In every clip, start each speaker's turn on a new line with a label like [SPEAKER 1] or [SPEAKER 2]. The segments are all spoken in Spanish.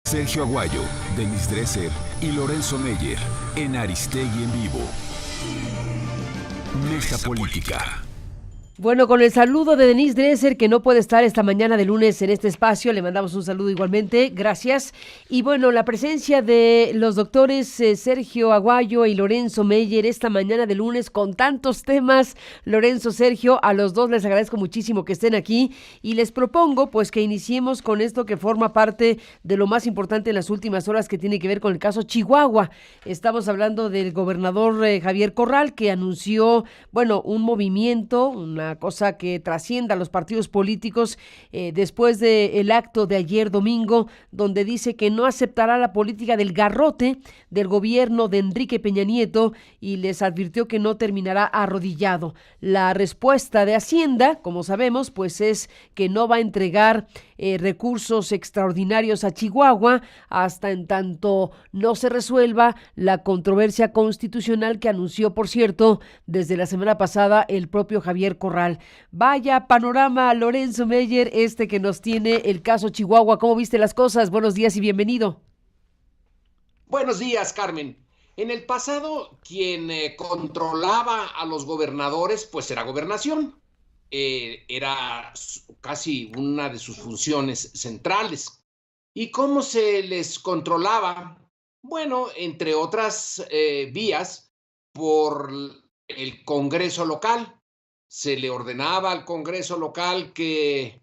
[SPEAKER 1] Sergio Aguayo, Denis Dresser y Lorenzo Meyer en Aristegui en Vivo. Mesa Política.
[SPEAKER 2] Bueno, con el saludo de Denis Dresser, que no puede estar esta mañana de lunes en este espacio, le mandamos un saludo igualmente, gracias. Y bueno, la presencia de los doctores Sergio Aguayo y Lorenzo Meyer esta mañana de lunes con tantos temas. Lorenzo, Sergio, a los dos les agradezco muchísimo que estén aquí y les propongo pues que iniciemos con esto que forma parte de lo más importante en las últimas horas, que tiene que ver con el caso Chihuahua. Estamos hablando del gobernador Javier Corral, que anunció, bueno, un movimiento, una cosa que trascienda a los partidos políticos después del acto de ayer domingo, donde dice que no aceptará la política del garrote del gobierno de Enrique Peña Nieto y les advirtió que no terminará arrodillado. La respuesta de Hacienda, como sabemos, pues es que no va a entregar recursos extraordinarios a Chihuahua hasta en tanto no se resuelva la controversia constitucional que anunció, por cierto, desde la semana pasada el propio Javier Corral. Vaya panorama, Lorenzo Meyer, que nos tiene el caso Chihuahua. ¿Cómo viste las cosas? Buenos días y bienvenido.
[SPEAKER 3] Buenos días, Carmen. En el pasado, quien controlaba a los gobernadores, pues era Gobernación. Era casi una de sus funciones centrales. ¿Y cómo se les controlaba? Bueno, entre otras vías, por el Congreso local. Se le ordenaba al Congreso local que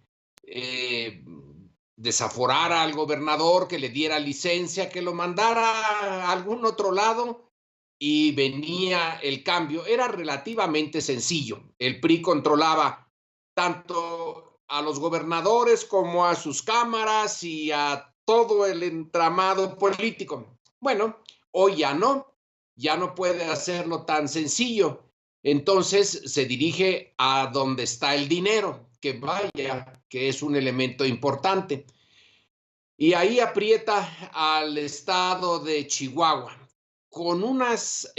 [SPEAKER 3] desaforara al gobernador, que le diera licencia, que lo mandara a algún otro lado y venía el cambio. Era relativamente sencillo. El PRI controlaba tanto a los gobernadores como a sus cámaras y a todo el entramado político. Bueno, hoy ya no puede hacerlo tan sencillo. Entonces se dirige a donde está el dinero, que vaya, que es un elemento importante. Y ahí aprieta al estado de Chihuahua con unas,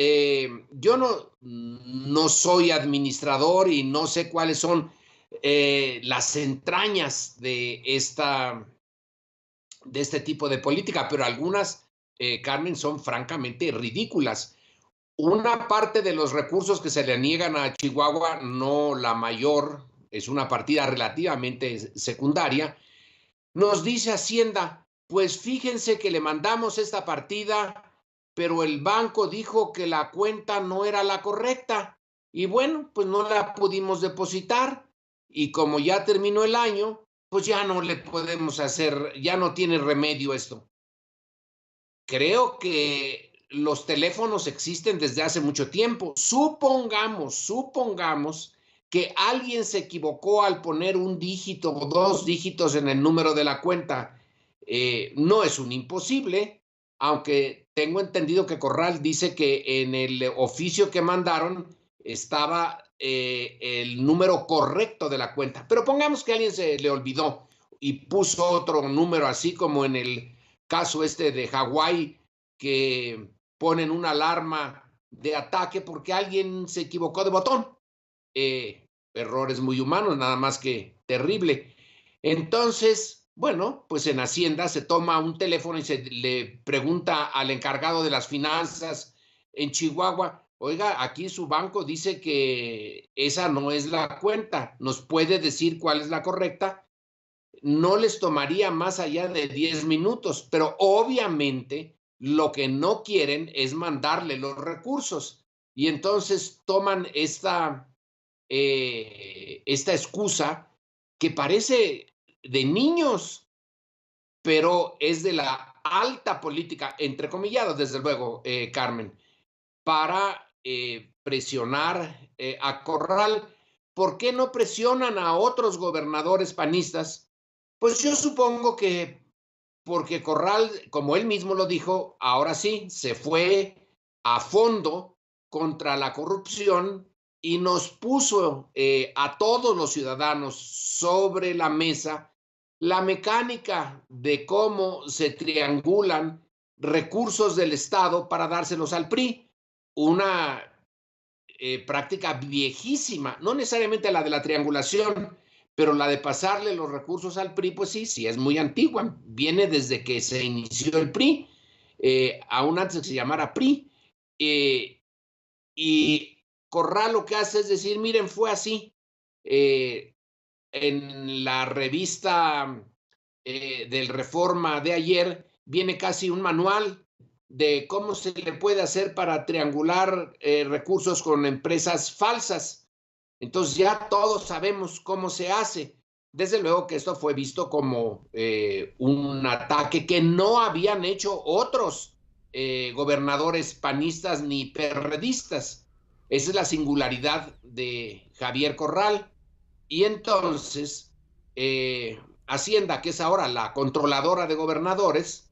[SPEAKER 3] yo no soy administrador y no sé cuáles son las entrañas de este tipo de política, pero algunas, Carmen, son francamente ridículas. Una parte de los recursos que se le niegan a Chihuahua, no la mayor, es una partida relativamente secundaria. Nos dice Hacienda, pues fíjense que le mandamos esta partida, pero el banco dijo que la cuenta no era la correcta. Y bueno, pues no la pudimos depositar. Y como ya terminó el año, pues ya no le podemos hacer, ya no tiene remedio esto. Creo que los teléfonos existen desde hace mucho tiempo. Supongamos que alguien se equivocó al poner un dígito o dos dígitos en el número de la cuenta. No es un imposible, aunque tengo entendido que Corral dice que en el oficio que mandaron estaba el número correcto de la cuenta. Pero pongamos que a alguien se le olvidó y puso otro número, así como en el caso de Hawái, que ponen una alarma de ataque porque alguien se equivocó de botón. Errores muy humanos, nada más que terrible. Entonces, bueno, pues en Hacienda se toma un teléfono y se le pregunta al encargado de las finanzas en Chihuahua, oiga, aquí su banco dice que esa no es la cuenta, ¿nos puede decir cuál es la correcta? No les tomaría más allá de 10 minutos, pero obviamente lo que no quieren es mandarle los recursos. Y entonces toman esta excusa que parece de niños, pero es de la alta política, entrecomillado, desde luego, Carmen, para presionar a Corral. ¿Por qué no presionan a otros gobernadores panistas? Pues yo supongo que porque Corral, como él mismo lo dijo, ahora sí, se fue a fondo contra la corrupción y nos puso a todos los ciudadanos sobre la mesa la mecánica de cómo se triangulan recursos del Estado para dárselos al PRI. Una práctica viejísima, no necesariamente la de la triangulación, pero la de pasarle los recursos al PRI, pues sí es muy antigua, viene desde que se inició el PRI, aún antes de que se llamara PRI, y Corral lo que hace es decir, miren, fue así. En la revista del Reforma de ayer viene casi un manual de cómo se le puede hacer para triangular recursos con empresas falsas. Entonces ya todos sabemos cómo se hace. Desde luego que esto fue visto como un ataque que no habían hecho otros gobernadores panistas ni perredistas. Esa es la singularidad de Javier Corral. Y entonces, Hacienda, que es ahora la controladora de gobernadores,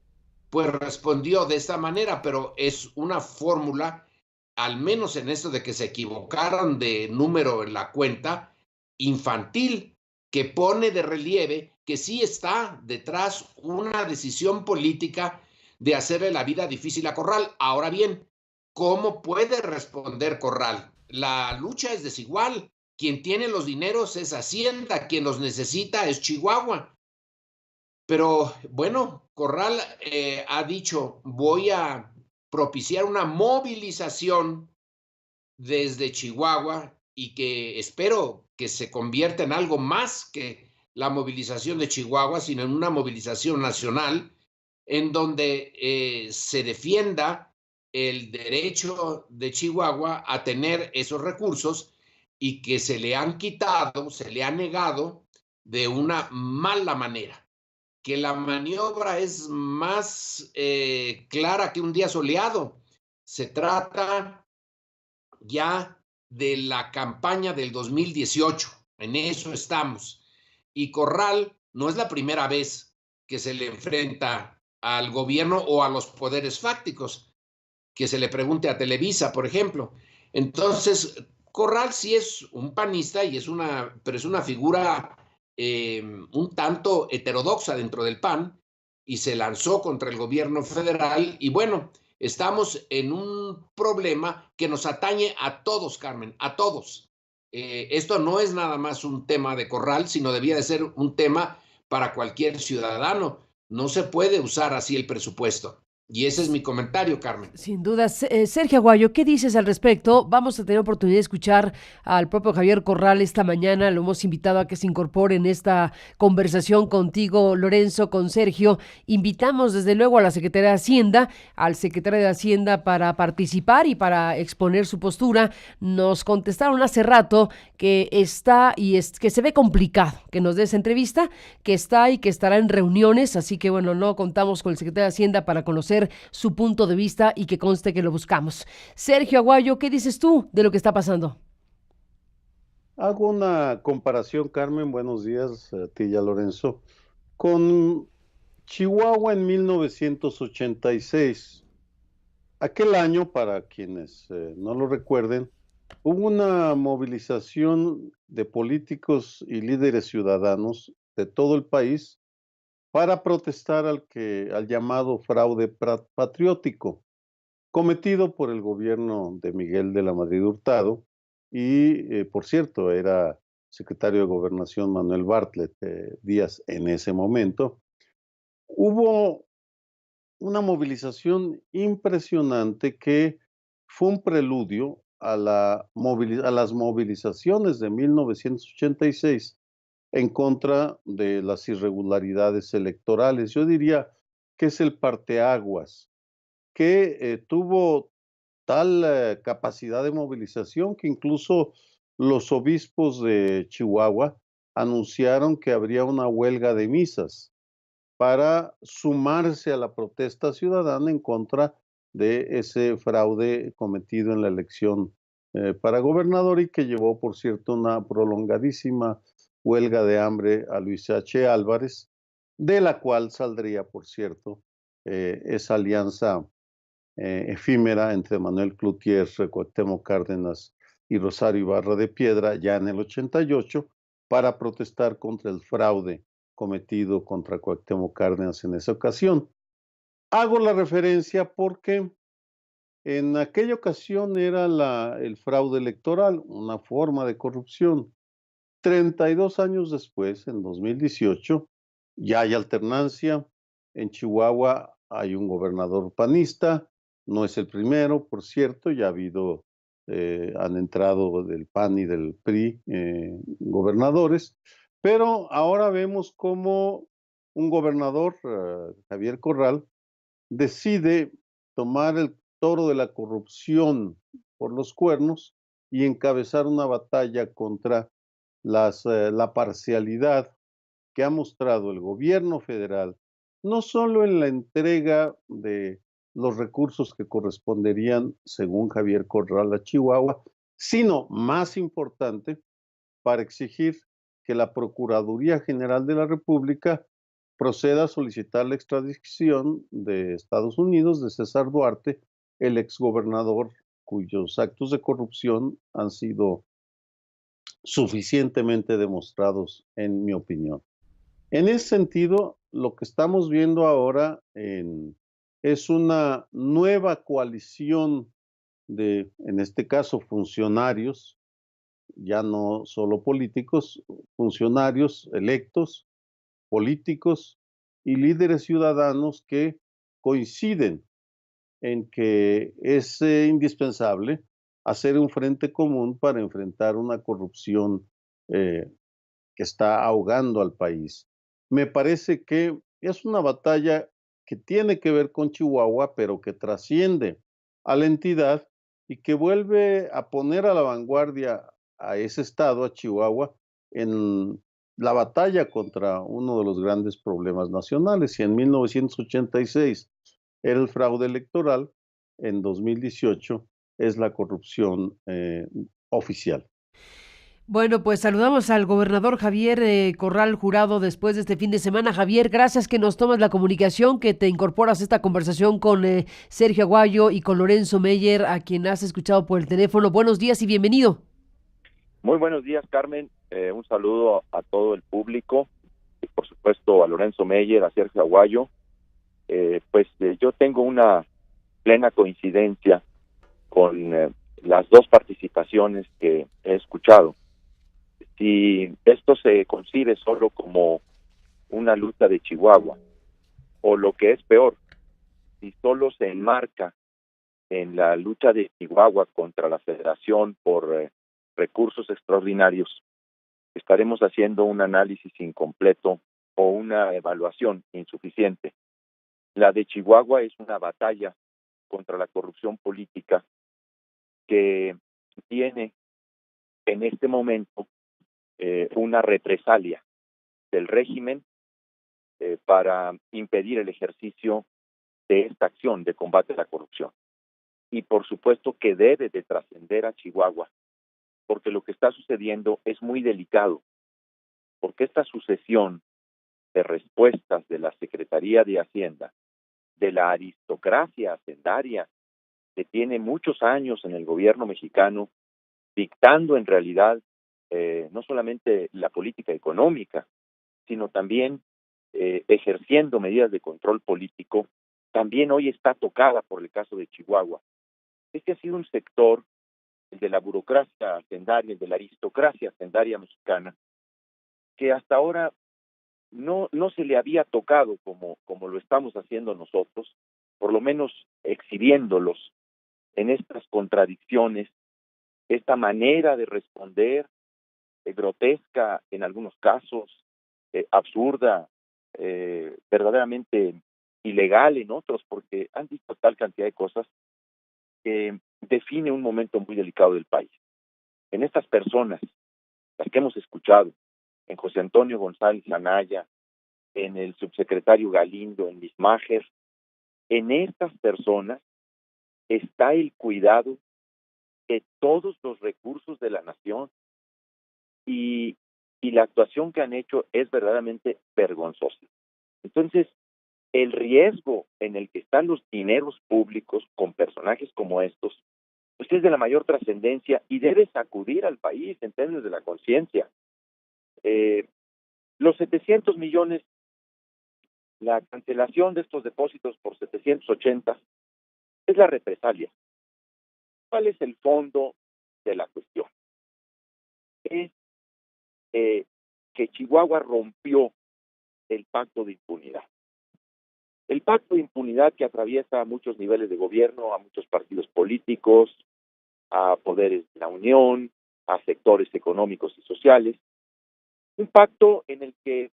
[SPEAKER 3] pues respondió de esta manera, pero es una fórmula, al menos en esto de que se equivocaron de número en la cuenta, infantil, que pone de relieve que sí está detrás una decisión política de hacerle la vida difícil a Corral. Ahora bien, ¿cómo puede responder Corral? La lucha es desigual. Quien tiene los dineros es Hacienda, quien los necesita es Chihuahua. Pero bueno, Corral ha dicho, voy a propiciar una movilización desde Chihuahua y que espero que se convierta en algo más que la movilización de Chihuahua, sino en una movilización nacional en donde se defienda el derecho de Chihuahua a tener esos recursos y que se le han quitado, se le ha negado de una mala manera. Que la maniobra es más clara que un día soleado. Se trata ya de la campaña del 2018. En eso estamos. Y Corral no es la primera vez que se le enfrenta al gobierno o a los poderes fácticos. Que se le pregunte a Televisa, por ejemplo. Entonces, Corral sí es un panista y pero es una figura un tanto heterodoxa dentro del PAN y se lanzó contra el gobierno federal y bueno, estamos en un problema que nos atañe a todos, Carmen, a todos. Esto no es nada más un tema de Corral, sino debía de ser un tema para cualquier ciudadano. No se puede usar así el presupuesto. Y ese es mi comentario, Carmen.
[SPEAKER 2] Sin duda. Sergio Aguayo, ¿qué dices al respecto? Vamos a tener oportunidad de escuchar al propio Javier Corral esta mañana. Lo hemos invitado a que se incorpore en esta conversación contigo, Lorenzo, con Sergio. Invitamos desde luego a la Secretaría de Hacienda, al secretario de Hacienda para participar y para exponer su postura. Nos contestaron hace rato que está que se ve complicado que nos dé esa entrevista, que está y que estará en reuniones. Así que bueno, no contamos con el secretario de Hacienda para conocer su punto de vista y que conste que lo buscamos. Sergio Aguayo, ¿qué dices tú de lo que está pasando?
[SPEAKER 4] Hago una comparación, Carmen, buenos días a ti y a Lorenzo, con Chihuahua en 1986. Aquel año, para quienes no lo recuerden, hubo una movilización de políticos y líderes ciudadanos de todo el país para protestar al llamado fraude patriótico cometido por el gobierno de Miguel de la Madrid Hurtado y, por cierto, era secretario de Gobernación Manuel Bartlett Díaz en ese momento. Hubo una movilización impresionante que fue un preludio a las movilizaciones de 1986 en contra de las irregularidades electorales. Yo diría que es el parteaguas, que tuvo tal capacidad de movilización que incluso los obispos de Chihuahua anunciaron que habría una huelga de misas para sumarse a la protesta ciudadana en contra de ese fraude cometido en la elección para gobernador y que llevó, por cierto, una prolongadísima huelga de hambre a Luis H. Álvarez, de la cual saldría, por cierto, esa alianza efímera entre Manuel Cloutier, Cuauhtémoc Cárdenas y Rosario Ibarra de Piedra ya en el 88 para protestar contra el fraude cometido contra Cuauhtémoc Cárdenas en esa ocasión. Hago la referencia porque en aquella ocasión era el fraude electoral, una forma de corrupción. 32 años después, en 2018, ya hay alternancia. En Chihuahua hay un gobernador panista, no es el primero, por cierto, ya ha habido, han entrado del PAN y del PRI gobernadores, pero ahora vemos cómo un gobernador, Javier Corral, decide tomar el toro de la corrupción por los cuernos y encabezar una batalla contra la parcialidad que ha mostrado el gobierno federal, no solo en la entrega de los recursos que corresponderían, según Javier Corral, a Chihuahua, sino, más importante, para exigir que la Procuraduría General de la República proceda a solicitar la extradición de Estados Unidos de César Duarte, el exgobernador cuyos actos de corrupción han sido suficientemente demostrados, en mi opinión. En ese sentido, lo que estamos viendo ahora es una nueva coalición de, en este caso, funcionarios, ya no solo políticos, funcionarios electos, políticos y líderes ciudadanos que coinciden en que es indispensable hacer un frente común para enfrentar una corrupción eh, que está ahogando al país. Me parece que es una batalla que tiene que ver con Chihuahua, pero que trasciende a la entidad y que vuelve a poner a la vanguardia a ese estado, a Chihuahua, en la batalla contra uno de los grandes problemas nacionales. Si en 1986 era el fraude electoral, en 2018 es la corrupción oficial.
[SPEAKER 2] Bueno, pues saludamos al gobernador Javier Corral Jurado después de este fin de semana. Javier, gracias que nos tomas la comunicación, que te incorporas a esta conversación con Sergio Aguayo y con Lorenzo Meyer, a quien has escuchado por el teléfono. Buenos días y bienvenido.
[SPEAKER 5] Muy buenos días, Carmen. Un saludo a todo el público y, por supuesto, a Lorenzo Meyer, a Sergio Aguayo. Yo tengo una plena coincidencia con las dos participaciones que he escuchado. Si esto se concibe solo como una lucha de Chihuahua, o lo que es peor, si solo se enmarca en la lucha de Chihuahua contra la Federación por recursos extraordinarios, estaremos haciendo un análisis incompleto o una evaluación insuficiente. La de Chihuahua es una batalla contra la corrupción política que tiene en este momento una represalia del régimen para impedir el ejercicio de esta acción de combate a la corrupción. Y por supuesto que debe de trascender a Chihuahua, porque lo que está sucediendo es muy delicado, porque esta sucesión de respuestas de la Secretaría de Hacienda, de la aristocracia hacendaria, que tiene muchos años en el gobierno mexicano, dictando en realidad no solamente la política económica, sino también ejerciendo medidas de control político, también hoy está tocada por el caso de Chihuahua. Este ha sido un sector, el de la burocracia hacendaria, el de la aristocracia hacendaria mexicana, que hasta ahora no se le había tocado como lo estamos haciendo nosotros, por lo menos exhibiéndolos en estas contradicciones, esta manera de responder grotesca en algunos casos, absurda, verdaderamente ilegal en otros, porque han dicho tal cantidad de cosas que define un momento muy delicado del país. En estas personas, las que hemos escuchado, en José Antonio González Anaya, en el subsecretario Galindo, en Lismacher, en estas personas está el cuidado de todos los recursos de la nación y la actuación que han hecho es verdaderamente vergonzosa. Entonces, el riesgo en el que están los dineros públicos con personajes como estos, pues es de la mayor trascendencia y debe sacudir al país en términos de la conciencia. Los 700 millones, la cancelación de estos depósitos por 780, es la represalia. ¿Cuál es el fondo de la cuestión? Es que Chihuahua rompió el pacto de impunidad. El pacto de impunidad que atraviesa a muchos niveles de gobierno, a muchos partidos políticos, a poderes de la Unión, a sectores económicos y sociales. Un pacto en el que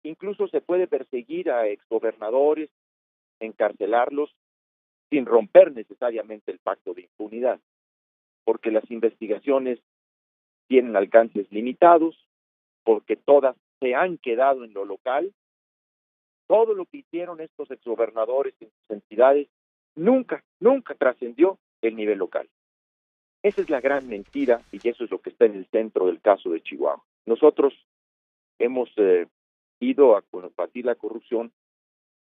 [SPEAKER 5] incluso se puede perseguir a exgobernadores, encarcelarlos, sin romper necesariamente el pacto de impunidad, porque las investigaciones tienen alcances limitados, porque todas se han quedado en lo local. Todo lo que hicieron estos exgobernadores en sus entidades nunca trascendió el nivel local. Esa es la gran mentira y eso es lo que está en el centro del caso de Chihuahua. Nosotros hemos ido a combatir la corrupción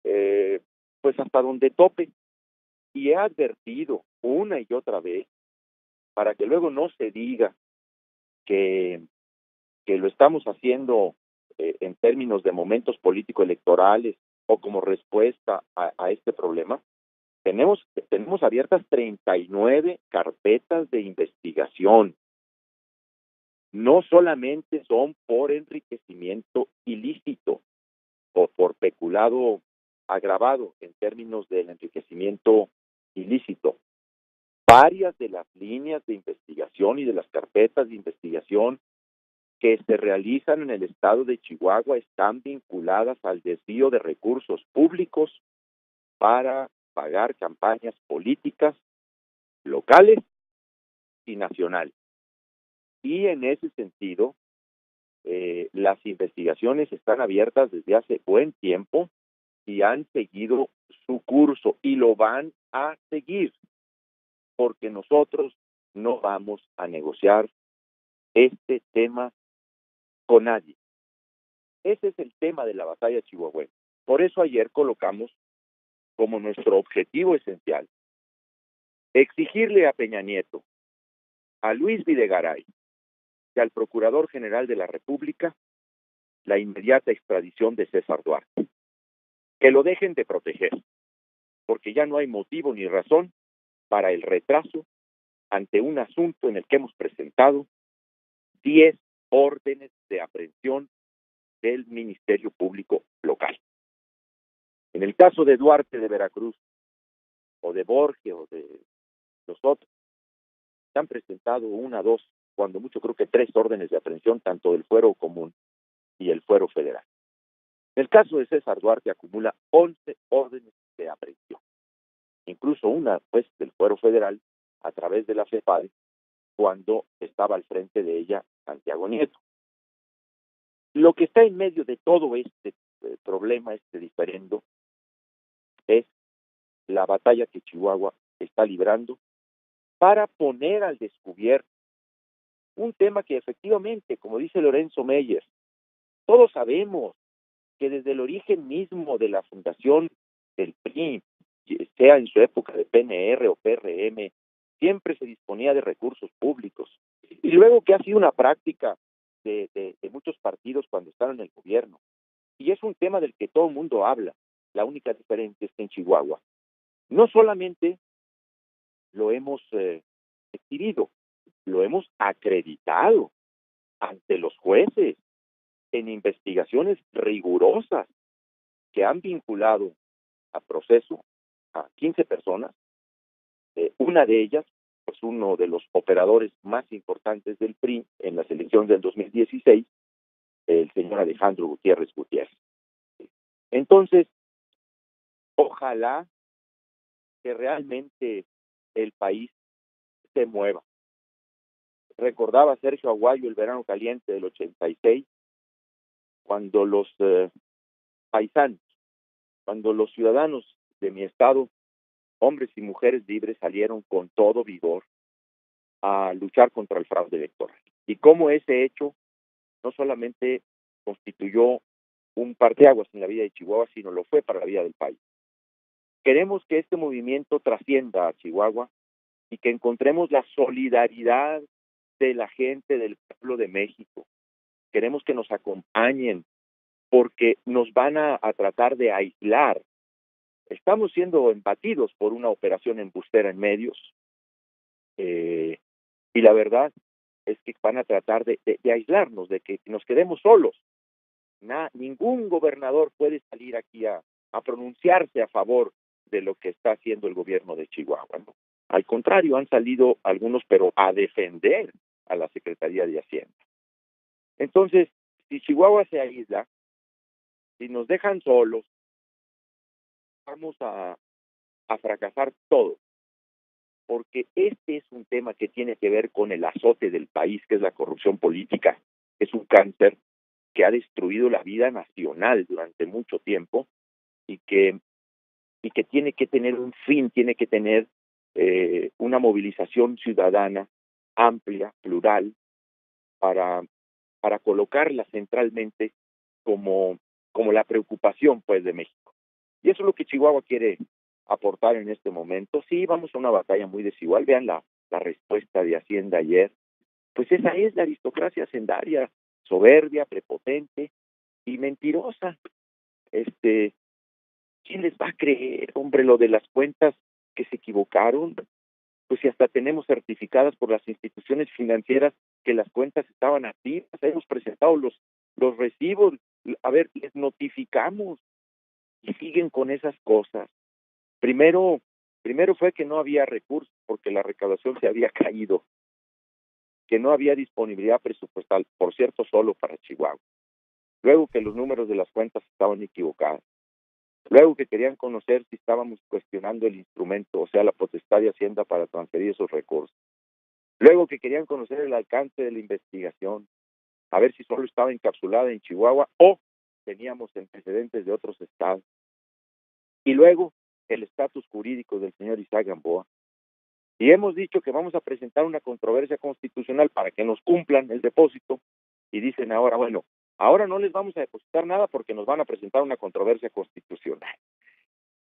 [SPEAKER 5] pues hasta donde tope, y he advertido una y otra vez, para que luego no se diga que lo estamos haciendo en términos de momentos político-electorales o como respuesta a este problema. Tenemos abiertas 39 carpetas de investigación. No solamente son por enriquecimiento ilícito o por peculado agravado en términos del enriquecimiento ilícito. Varias de las líneas de investigación y de las carpetas de investigación que se realizan en el estado de Chihuahua están vinculadas al desvío de recursos públicos para pagar campañas políticas locales y nacionales. Y en ese sentido, las investigaciones están abiertas desde hace buen tiempo y han seguido su curso y lo van a seguir, porque nosotros no vamos a negociar este tema con nadie. Ese es el tema de la batalla chihuahuense. Por eso ayer colocamos como nuestro objetivo esencial exigirle a Peña Nieto, a Luis Videgaray y al Procurador General de la República la inmediata extradición de César Duarte. Que lo dejen de proteger, porque ya no hay motivo ni razón para el retraso ante un asunto en el que hemos presentado 10 órdenes de aprehensión del Ministerio Público local. En el caso de Duarte de Veracruz, o de Borges, o de los otros, se han presentado 1, 2, cuando mucho creo que 3 órdenes de aprehensión, tanto del fuero común y el fuero federal. En el caso de César Duarte acumula 11 órdenes de aprehensión, incluso una pues del fuero federal a través de la FEPADE, cuando estaba al frente de ella Santiago Nieto. Lo que está en medio de todo este problema, este diferendo, es la batalla que Chihuahua está librando para poner al descubierto un tema que efectivamente, como dice Lorenzo Meyer, todos sabemos que desde el origen mismo de la fundación del PRI, sea en su época de PNR o PRM, siempre se disponía de recursos públicos. Y luego que ha sido una práctica de muchos partidos cuando están en el gobierno. Y es un tema del que todo el mundo habla. La única diferencia es que en Chihuahua no solamente lo hemos exhibido, lo hemos acreditado ante los jueces en investigaciones rigurosas que han vinculado a proceso a 15 personas, una de ellas, pues uno de los operadores más importantes del PRI en las elecciones del 2016, el señor Alejandro Gutiérrez Gutiérrez. Entonces, ojalá que realmente el país se mueva. Recordaba Sergio Aguayo el verano caliente del 86, cuando los paisanos, cuando los ciudadanos de mi estado, hombres y mujeres libres, salieron con todo vigor a luchar contra el fraude electoral. Y cómo ese hecho no solamente constituyó un parteaguas en la vida de Chihuahua, sino lo fue para la vida del país. Queremos que este movimiento trascienda a Chihuahua y que encontremos la solidaridad de la gente del pueblo de México. Queremos que nos acompañen porque nos van a tratar de aislar. Estamos siendo embatidos por una operación embustera en medios y la verdad es que van a tratar de aislarnos, de que nos quedemos solos. Ningún gobernador puede salir aquí a pronunciarse a favor de lo que está haciendo el gobierno de Chihuahua, ¿no? Al contrario, han salido algunos, pero a defender a la Secretaría de Hacienda. Entonces, si Chihuahua se aísla, si nos dejan solos, vamos a fracasar todo, porque este es un tema que tiene que ver con el azote del país, que es la corrupción política. Es un cáncer que ha destruido la vida nacional durante mucho tiempo y que tiene que tener un fin, tiene que tener una movilización ciudadana amplia, plural, para colocarla centralmente como la preocupación, pues, de México. Y eso es lo que Chihuahua quiere aportar en este momento. Sí, vamos a una batalla muy desigual. Vean la respuesta de Hacienda ayer. Pues esa es la aristocracia hacendaria, soberbia, prepotente y mentirosa. ¿Quién les va a creer, hombre, lo de las cuentas que se equivocaron? Pues si hasta tenemos certificadas por las instituciones financieras que las cuentas estaban activas, hemos presentado los recibos, a ver, les notificamos y siguen con esas cosas. Primero fue que no había recursos porque la recaudación se había caído, que no había disponibilidad presupuestal, por cierto, solo para Chihuahua. Luego que los números de las cuentas estaban equivocados. Luego que querían conocer si estábamos cuestionando el instrumento, o sea, la potestad de Hacienda para transferir esos recursos. Luego que querían conocer el alcance de la investigación, a ver si solo estaba encapsulada en Chihuahua o teníamos antecedentes de otros estados. Y luego el estatus jurídico del señor Isaac Gamboa. Y hemos dicho que vamos a presentar una controversia constitucional para que nos cumplan el depósito. Y dicen ahora, bueno, ahora no les vamos a depositar nada porque nos van a presentar una controversia constitucional.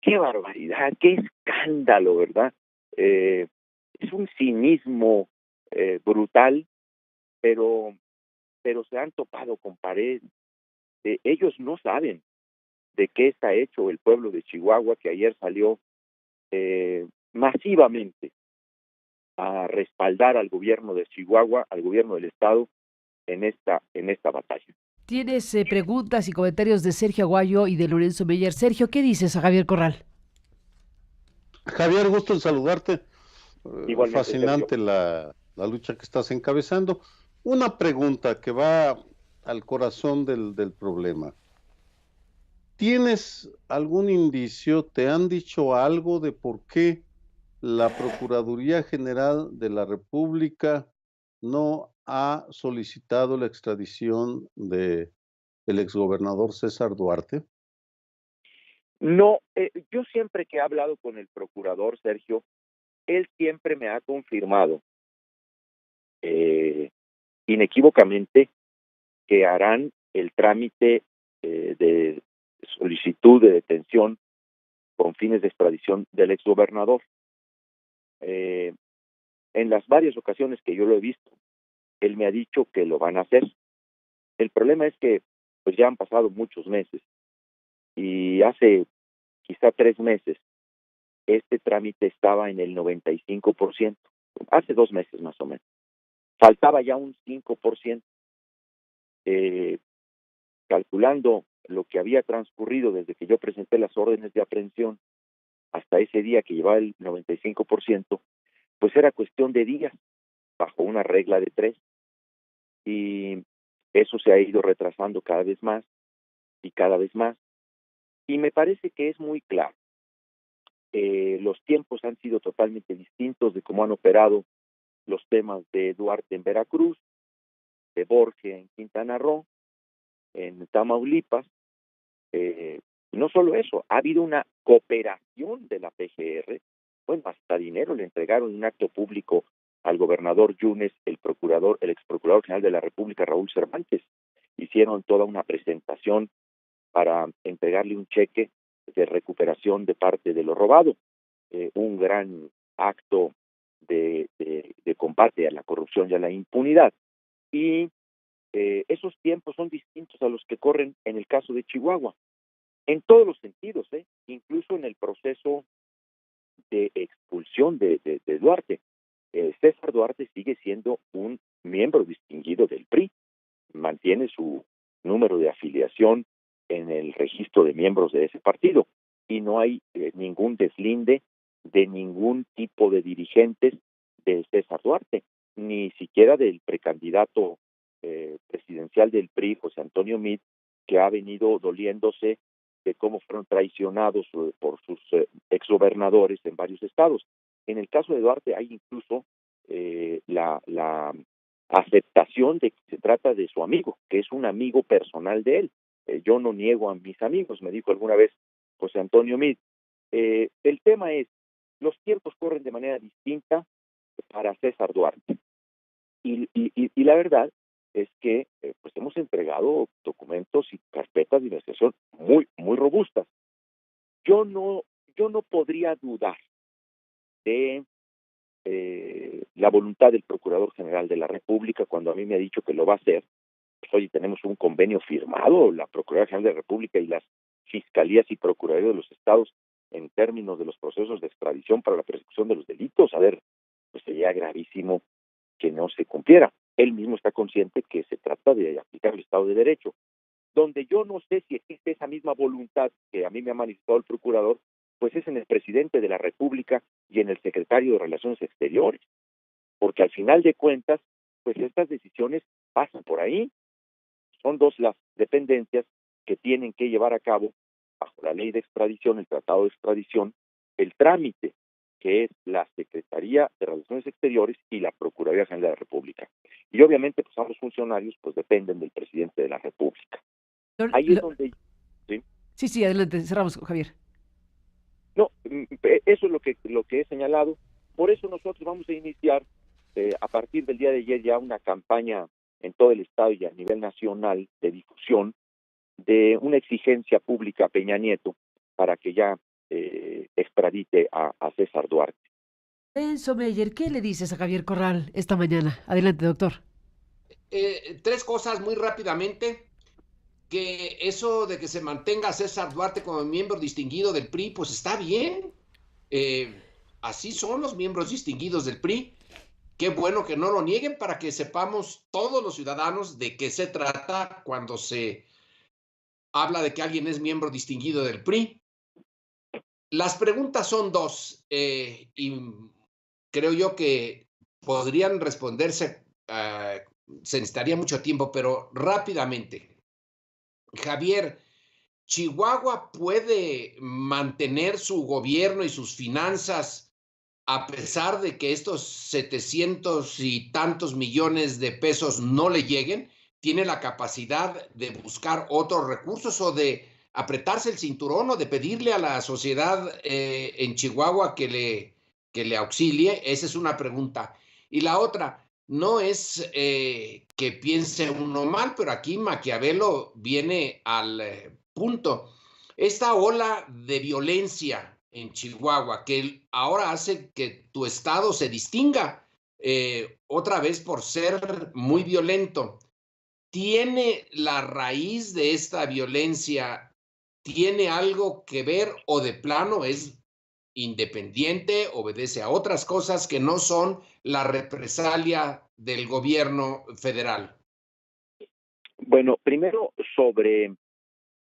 [SPEAKER 5] ¡Qué barbaridad! ¡Qué escándalo!, ¿verdad? Es un cinismo brutal, pero se han topado con pared. Ellos no saben de qué está hecho el pueblo de Chihuahua, que ayer salió masivamente a respaldar al gobierno de Chihuahua, al gobierno del estado, en esta batalla.
[SPEAKER 2] Tienes preguntas y comentarios de Sergio Aguayo y de Lorenzo Meyer. Sergio, ¿qué dices a Javier Corral?
[SPEAKER 4] Javier, gusto en saludarte.
[SPEAKER 5] Igualmente,
[SPEAKER 4] Fascinante la lucha que estás encabezando. Una pregunta que va al corazón del problema. ¿Tienes algún indicio, te han dicho algo de por qué la Procuraduría General de la República no ha solicitado la extradición del exgobernador César Duarte?
[SPEAKER 5] No, yo siempre que he hablado con el procurador, Sergio, él siempre me ha confirmado inequívocamente que harán el trámite de solicitud de detención con fines de extradición del exgobernador. En las varias ocasiones que yo lo he visto, él me ha dicho que lo van a hacer. El problema es que pues ya han pasado muchos meses y hace quizá 3 meses este trámite estaba en el 95%, hace 2 meses más o menos. Faltaba ya un 5%. Calculando lo que había transcurrido desde que yo presenté las órdenes de aprehensión hasta ese día que llevaba el 95%, pues era cuestión de días, bajo una regla de 3. Y eso se ha ido retrasando cada vez más y cada vez más. Y me parece que es muy claro. Los tiempos han sido totalmente distintos de cómo han operado los temas de Duarte en Veracruz, de Borges en Quintana Roo, en Tamaulipas. No solo eso, ha habido una cooperación de la PGR. Bueno, hasta dinero le entregaron en un acto público al gobernador Yunes, el exprocurador general de la República, Raúl Cervantes. Hicieron toda una presentación para entregarle un cheque de recuperación de parte de lo robado. Un gran acto de combate a la corrupción y a la impunidad. Y esos tiempos son distintos a los que corren en el caso de Chihuahua, en todos los sentidos, incluso en el proceso de expulsión de Duarte. César Duarte sigue siendo un miembro distinguido del PRI, mantiene su número de afiliación en el registro de miembros de ese partido y no hay ningún deslinde de ningún tipo de dirigentes de César Duarte, ni siquiera del precandidato presidencial del PRI, José Antonio Meade, que ha venido doliéndose de cómo fueron traicionados por sus exgobernadores en varios estados. En el caso de Duarte hay incluso la aceptación de que se trata de su amigo, que es un amigo personal de él. Yo no niego a mis amigos, me dijo alguna vez José Antonio Meade. El tema es, los tiempos corren de manera distinta para César Duarte. Y la verdad es que pues hemos entregado documentos y carpetas de investigación muy robustas. Yo no podría dudar de la voluntad del Procurador General de la República cuando a mí me ha dicho que lo va a hacer. Pues, oye, tenemos un convenio firmado, la Procuraduría General de la República y las Fiscalías y Procuradurías de los Estados en términos de los procesos de extradición para la persecución de los delitos. A ver, pues sería gravísimo que no se cumpliera. Él mismo está consciente que se trata de aplicar el Estado de Derecho. Donde yo no sé si existe esa misma voluntad que a mí me ha manifestado el Procurador, pues es en el Presidente de la República y en el Secretario de Relaciones Exteriores. Porque al final de cuentas, pues estas decisiones pasan por ahí. Son dos las dependencias que tienen que llevar a cabo, bajo la ley de extradición, el tratado de extradición, el trámite, que es la Secretaría de Relaciones Exteriores y la Procuraduría General de la República. Y obviamente, pues ambos funcionarios pues dependen del Presidente de la República. Ahí es donde... ¿sí?
[SPEAKER 2] Sí, adelante, cerramos, Javier.
[SPEAKER 5] No, eso es lo que he señalado. Por eso nosotros vamos a iniciar a partir del día de ayer ya una campaña en todo el estado y a nivel nacional de difusión de una exigencia pública a Peña Nieto para que ya extradite a César Duarte.
[SPEAKER 2] Lorenzo Meyer, ¿qué le dices a Javier Corral esta mañana? Adelante, doctor.
[SPEAKER 3] Tres cosas muy rápidamente. Que eso de que se mantenga César Duarte como miembro distinguido del PRI, pues está bien. Así son los miembros distinguidos del PRI. Qué bueno que no lo nieguen para que sepamos todos los ciudadanos de qué se trata cuando se habla de que alguien es miembro distinguido del PRI. Las preguntas son dos y creo yo que podrían responderse, se necesitaría mucho tiempo, pero rápidamente. Javier, ¿Chihuahua puede mantener su gobierno y sus finanzas a pesar de que estos 700 y tantos millones de pesos no le lleguen? ¿Tiene la capacidad de buscar otros recursos o de apretarse el cinturón o de pedirle a la sociedad en Chihuahua que le auxilie? Esa es una pregunta. Y la otra, no es que piense uno mal, pero aquí Maquiavelo viene al punto. Esta ola de violencia en Chihuahua, que ahora hace que tu estado se distinga otra vez por ser muy violento, ¿tiene la raíz de esta violencia, tiene algo que ver o de plano es independiente, obedece a otras cosas que no son la represalia del gobierno federal?
[SPEAKER 5] Bueno, primero sobre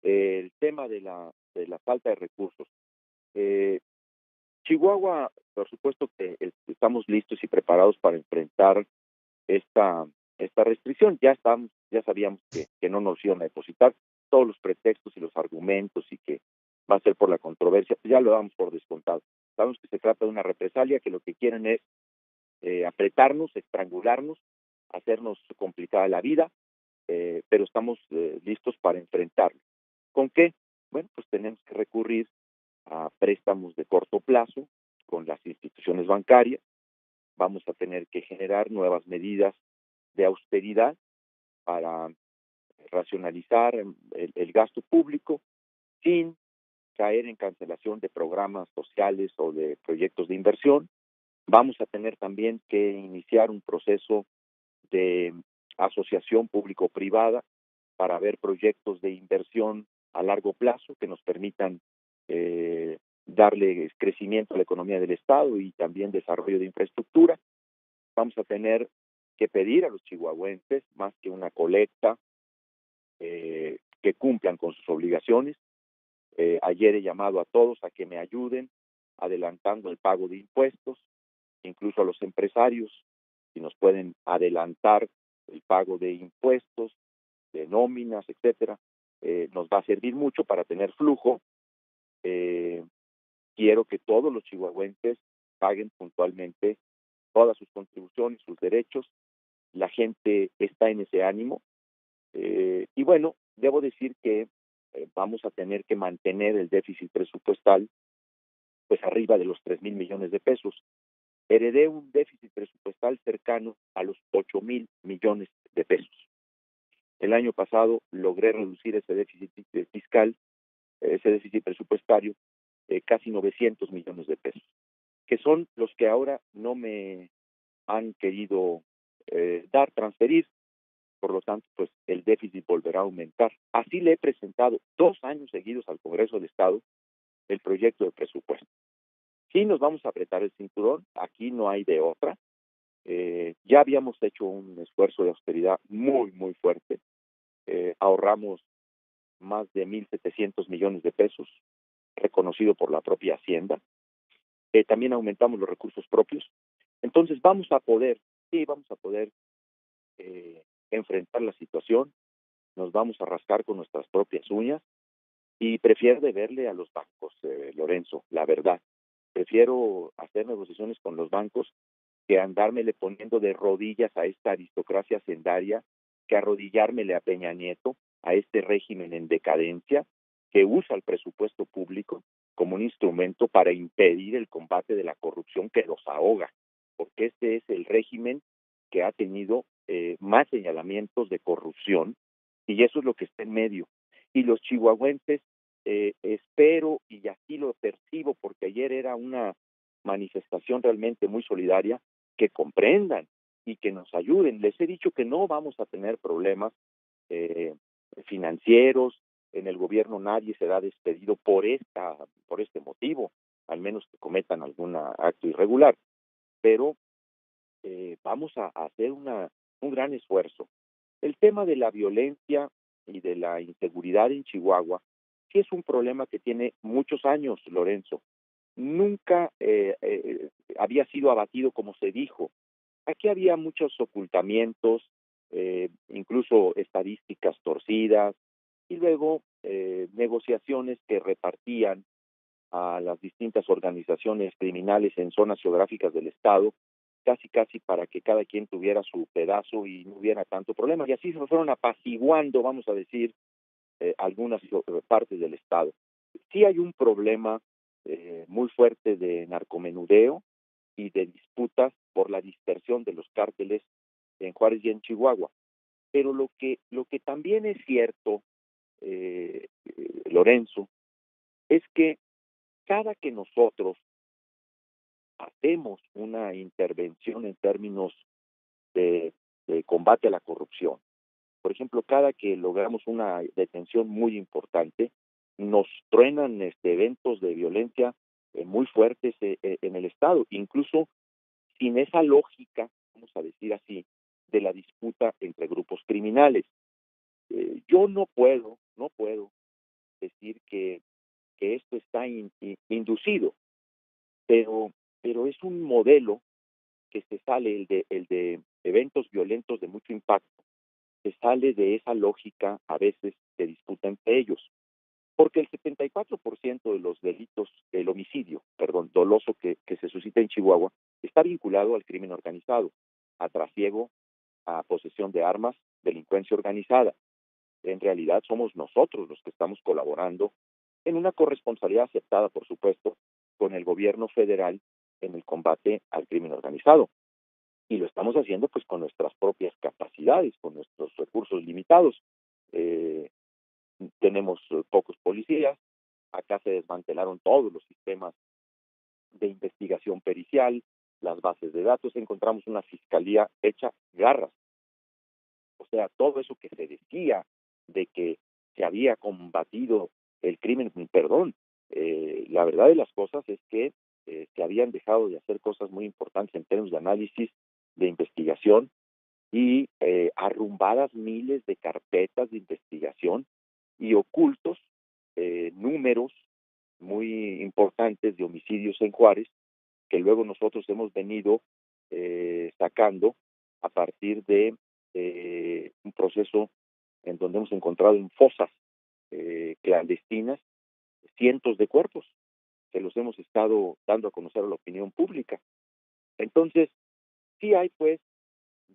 [SPEAKER 5] el tema de la falta de recursos. Chihuahua, por supuesto que estamos listos y preparados para enfrentar esta restricción. Ya sabíamos que no nos iban a depositar todos los pretextos y los argumentos y que va a ser por la controversia, pues ya lo damos por descontado. Sabemos que se trata de una represalia, que lo que quieren es apretarnos, estrangularnos, hacernos complicada la vida, pero estamos listos para enfrentarlo. ¿Con qué? Bueno, pues tenemos que recurrir a préstamos de corto plazo con las instituciones bancarias. Vamos a tener que generar nuevas medidas de austeridad para racionalizar el gasto público sin caer en cancelación de programas sociales o de proyectos de inversión. Vamos a tener también que iniciar un proceso de asociación público-privada para ver proyectos de inversión a largo plazo que nos permitan darle crecimiento a la economía del Estado y también desarrollo de infraestructura. Vamos a tener que pedir a los chihuahuenses, más que una colecta, que cumplan con sus obligaciones. Ayer he llamado a todos a que me ayuden adelantando el pago de impuestos, incluso a los empresarios, si nos pueden adelantar el pago de impuestos, de nóminas, etcétera, nos va a servir mucho para tener flujo. Quiero que todos los chihuahuenses paguen puntualmente todas sus contribuciones, sus derechos. La gente está en ese ánimo. Y bueno, debo decir que vamos a tener que mantener el déficit presupuestal pues arriba de los 3,000 millones de pesos. Heredé un déficit presupuestal cercano a los 8,000 millones de pesos. El año pasado logré reducir ese déficit fiscal, ese déficit presupuestario, casi 900 millones de pesos, que son los que ahora no me han querido transferir. Por lo tanto, pues el déficit volverá a aumentar. Así le he presentado 2 años seguidos al Congreso del Estado el proyecto de presupuesto. Sí nos vamos a apretar el cinturón, aquí no hay de otra. Ya habíamos hecho un esfuerzo de austeridad muy, muy fuerte. Ahorramos más de 1,700 millones de pesos, reconocido por la propia Hacienda. También aumentamos los recursos propios. Entonces vamos a poder enfrentar la situación, nos vamos a rascar con nuestras propias uñas y prefiero deberle a los bancos, Lorenzo, la verdad. Prefiero hacer negociaciones con los bancos que andármele poniendo de rodillas a esta aristocracia hacendaria, que arrodillármele a Peña Nieto, a este régimen en decadencia, que usa el presupuesto público como un instrumento para impedir el combate de la corrupción que los ahoga, porque este es el régimen que ha tenido más señalamientos de corrupción, y eso es lo que está en medio. Y los chihuahuenses, espero, y así lo percibo, porque ayer era una manifestación realmente muy solidaria, que comprendan y que nos ayuden. Les he dicho que no vamos a tener problemas financieros. En el gobierno nadie será despedido por este motivo, al menos que cometan algún acto irregular. Pero vamos a hacer un gran esfuerzo. El tema de la violencia y de la inseguridad en Chihuahua sí es un problema que tiene muchos años, Lorenzo. Nunca había sido abatido como se dijo. Aquí había muchos ocultamientos, incluso estadísticas torcidas, y luego negociaciones que repartían a las distintas organizaciones criminales en zonas geográficas del Estado, casi para que cada quien tuviera su pedazo y no hubiera tanto problema. Y así se fueron apaciguando, vamos a decir, algunas partes del Estado. Sí hay un problema muy fuerte de narcomenudeo y de disputas por la dispersión de los cárteles en Juárez y en Chihuahua. Pero lo que también es cierto, Lorenzo, es que cada que nosotros hacemos una intervención en términos de combate a la corrupción, por ejemplo, cada que logramos una detención muy importante, nos truenan eventos de violencia muy fuertes en el Estado, incluso sin esa lógica, vamos a decir así, de la disputa entre grupos criminales. Yo no puedo decir que esto está inducido, pero es un modelo que se sale, el de eventos violentos de mucho impacto, se sale de esa lógica a veces de disputa entre ellos, porque el 74% de los delitos, el homicidio, doloso que se suscita en Chihuahua, está vinculado al crimen organizado, a trasiego, a posesión de armas, delincuencia organizada. En realidad somos nosotros los que estamos colaborando en una corresponsabilidad aceptada, por supuesto, con el gobierno federal en el combate al crimen organizado. Y lo estamos haciendo pues con nuestras propias capacidades, con nuestros recursos limitados. Tenemos pocos policías, acá se desmantelaron todos los sistemas de investigación pericial, las bases de datos, encontramos una fiscalía hecha garras. O sea, todo eso que se decía de que se había combatido el crimen, la verdad de las cosas es que se habían dejado de hacer cosas muy importantes en términos de análisis, de investigación, y arrumbadas miles de carpetas de investigación y ocultos números muy importantes de homicidios en Juárez, que luego nosotros hemos venido sacando a partir de un proceso en donde hemos encontrado en fosas clandestinas cientos de cuerpos que los hemos estado dando a conocer a la opinión pública. Entonces, sí hay pues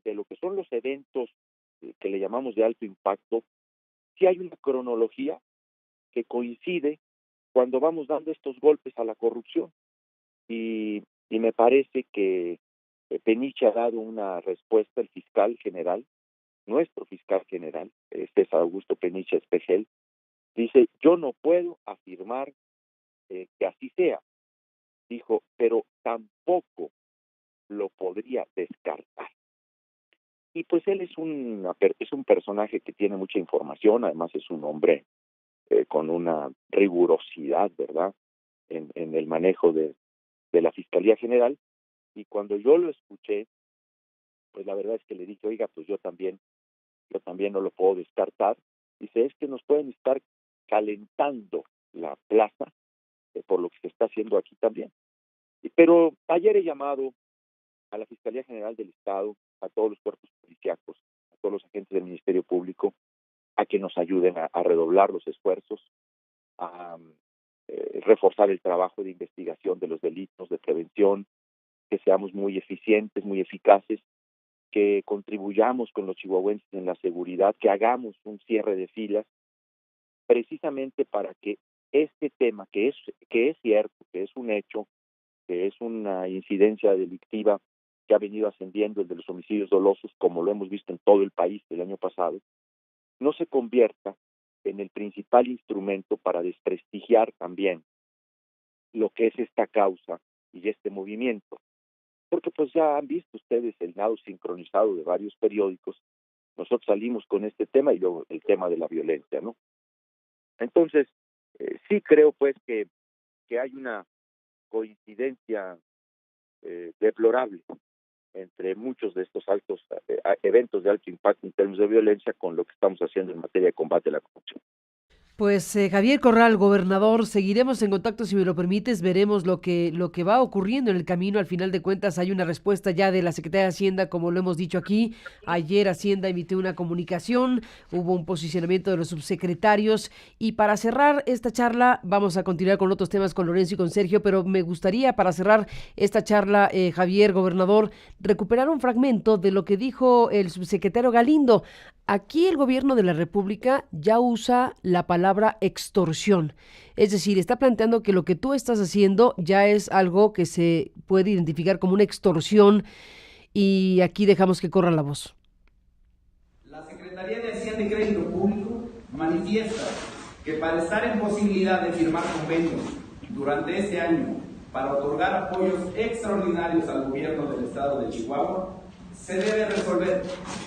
[SPEAKER 5] de lo que son los eventos que le llamamos de alto impacto, sí hay una cronología que coincide cuando vamos dando estos golpes a la corrupción. Y me parece que Peniche ha dado una respuesta, el fiscal general, nuestro fiscal general, César Augusto Peniche Espejel, dice, yo no puedo afirmar que así sea, dijo, pero tampoco lo podría descartar. Y pues él es un personaje que tiene mucha información, además es un hombre con una rigurosidad, ¿verdad?, en el manejo de la Fiscalía General, y cuando yo lo escuché, pues la verdad es que le dije, oiga, pues yo también no lo puedo descartar. Dice, es que nos pueden estar calentando la plaza por lo que se está haciendo aquí también. Pero ayer he llamado a la Fiscalía General del Estado, a todos los cuerpos policíacos, a todos los agentes del Ministerio Público, a que nos ayuden a redoblar los esfuerzos, a reforzar el trabajo de investigación de los delitos, de prevención, que seamos muy eficientes, muy eficaces, que contribuyamos con los chihuahuenses en la seguridad, que hagamos un cierre de filas, precisamente para que este tema, que es cierto, que es un hecho, que es una incidencia delictiva que ha venido ascendiendo, el de los homicidios dolosos, como lo hemos visto en todo el país el año pasado, no se convierta en el principal instrumento para desprestigiar también lo que es esta causa y este movimiento. Porque pues ya han visto ustedes el nado sincronizado de varios periódicos. Nosotros salimos con este tema y luego el tema de la violencia, ¿no? Entonces, sí creo pues que hay una coincidencia deplorable entre muchos de estos altos eventos de alto impacto en términos de violencia con lo que estamos haciendo en materia de combate a la corrupción.
[SPEAKER 2] Pues Javier Corral, gobernador, seguiremos en contacto si me lo permites, veremos lo que va ocurriendo en el camino. Al final de cuentas hay una respuesta ya de la Secretaría de Hacienda, como lo hemos dicho aquí. Ayer Hacienda emitió una comunicación, hubo un posicionamiento de los subsecretarios y para cerrar esta charla, vamos a continuar con otros temas con Lorenzo y con Sergio, pero me gustaría para cerrar esta charla, Javier, gobernador, recuperar un fragmento de lo que dijo el subsecretario Galindo. Aquí el gobierno de la República ya usa la palabra extorsión. Es decir, está planteando que lo que tú estás haciendo ya es algo que se puede identificar como una extorsión y aquí dejamos que corra la voz.
[SPEAKER 6] La Secretaría de Hacienda y Crédito Público manifiesta que para estar en posibilidad de firmar convenios durante este año para otorgar apoyos extraordinarios al gobierno del estado de Chihuahua, se debe resolver,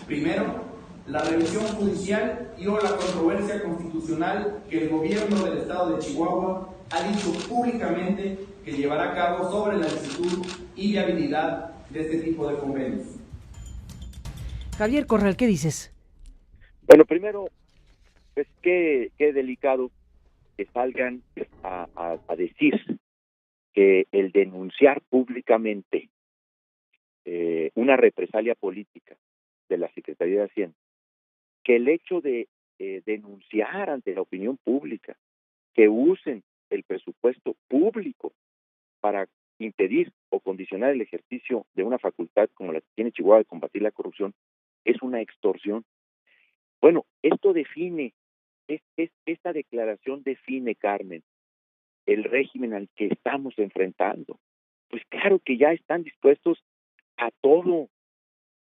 [SPEAKER 6] primero, la revisión judicial y o la controversia constitucional que el gobierno del estado de Chihuahua ha dicho públicamente que llevará a cabo sobre la licitud y viabilidad de este tipo de convenios.
[SPEAKER 2] Javier Corral, ¿qué dices?
[SPEAKER 5] Bueno, primero, pues qué delicado que salgan a decir que el denunciar públicamente una represalia política de la Secretaría de Hacienda, que el hecho de denunciar ante la opinión pública que usen el presupuesto público para impedir o condicionar el ejercicio de una facultad como la que tiene Chihuahua de combatir la corrupción es una extorsión. Bueno, esto define, esta declaración define, Carmen, el régimen al que estamos enfrentando. Pues claro que ya están dispuestos a todo.